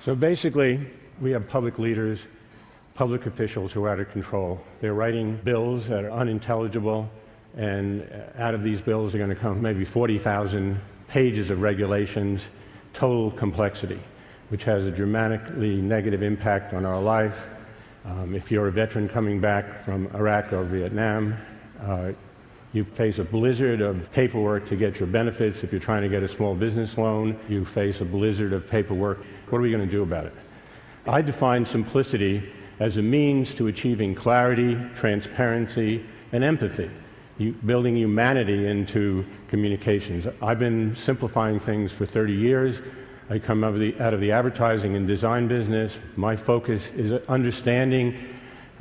So basically, we have public leaders, public officials who are out of control. They're writing bills that are unintelligible, and out of these bills are going to come maybe 40,000 pages of regulations, total complexity, which has a dramatically negative impact on our life. If you're a veteran coming back from Iraq or Vietnam, you face a blizzard of paperwork to get your benefits. If you're trying to get a small business loan, you face a blizzard of paperwork. What are we going to do about it? I define simplicity as a means to achieving clarity, transparency, and empathy, building humanity into communications. I've been simplifying things for 30 years. I come out of the advertising and design business. My focus is understanding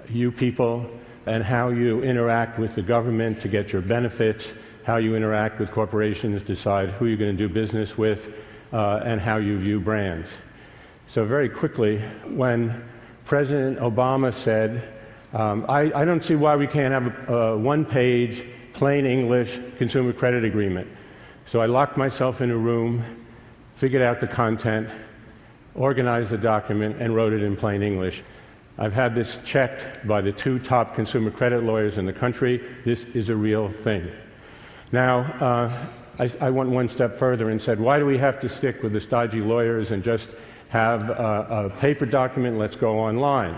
you people and how you interact with the government to get your benefits, how you interact with corporations, decide who you're going to do business with, and how you view brands. So very quickly, when President Obama said, I don't see why we can't have a one-page, plain English consumer credit agreement. So I locked myself in a room, figured out the content, organized the document, and wrote it in plain English. I've had this checked by the 2 top consumer credit lawyers in the country. This is a real thing. Now, I went one step further and said, why do we have to stick with the stodgy lawyers and just have a paper document? Let's go online.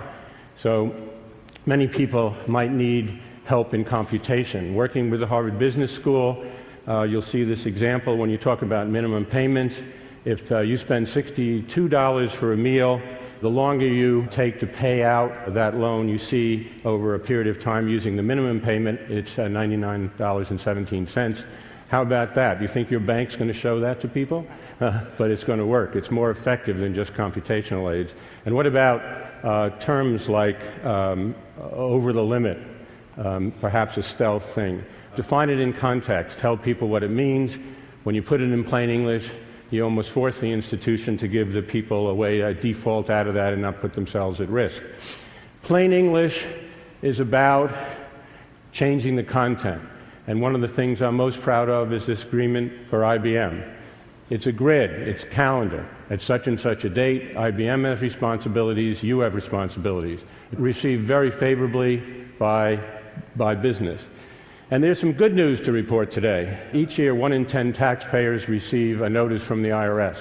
So many people might need help in computation. Working with the Harvard Business School, you'll see this example when you talk about minimum payments. If you spend $62 for a meal, the longer you take to pay out that loan, you see over a period of time using the minimum payment, it's $99.17. How about that? You think your bank's going to show that to people? But it's going to work. It's more effective than just computational aids. And what about terms like over the limit, perhaps a stealth thing? Define it in context. Tell people what it means. When you put it in plain English, you almost force the institution to give the people a way to default out of that and not put themselves at risk. Plain English is about changing the content. And one of the things I'm most proud of is this agreement for IBM. It's a grid, it's calendar. At such and such a date, IBM has responsibilities, you have responsibilities. Received very favorably by business. And there's some good news to report today. Each year, 1 in 10 taxpayers receive a notice from the IRS.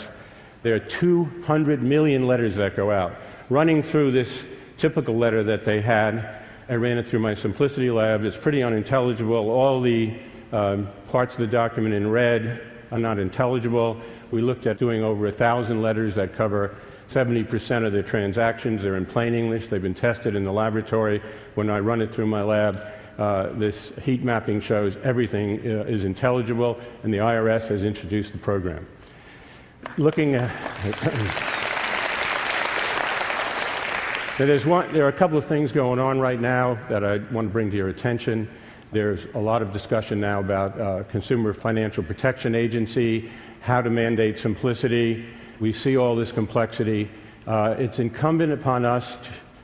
There are 200 million letters that go out. Running through this typical letter that they had, I ran it through my Simplicity Lab. It's pretty unintelligible. All the parts of the document in red are not intelligible. We looked at doing over 1,000 letters that cover 70% of their transactions. They're in plain English. They've been tested in the laboratory. When I run it through my lab, this heat mapping shows everything is intelligible, and the IRS has introduced the program. Looking at there are a couple of things going on right now that I want to bring to your attention. There's a lot of discussion now about Consumer Financial Protection Agency, how to mandate simplicity. We see all this complexity. It's incumbent upon us,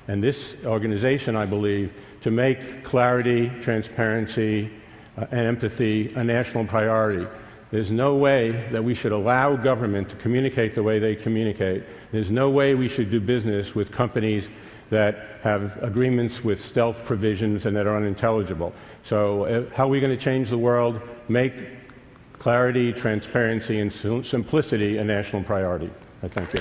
and this organization, I believe, to make clarity, transparency, and empathy a national priority. There's no way that we should allow government to communicate the way they communicate. There's no way we should do business with companies that have agreements with stealth provisions and that are unintelligible. So how are we going to change the world? Make clarity, transparency, and simplicity a national priority. I thank you.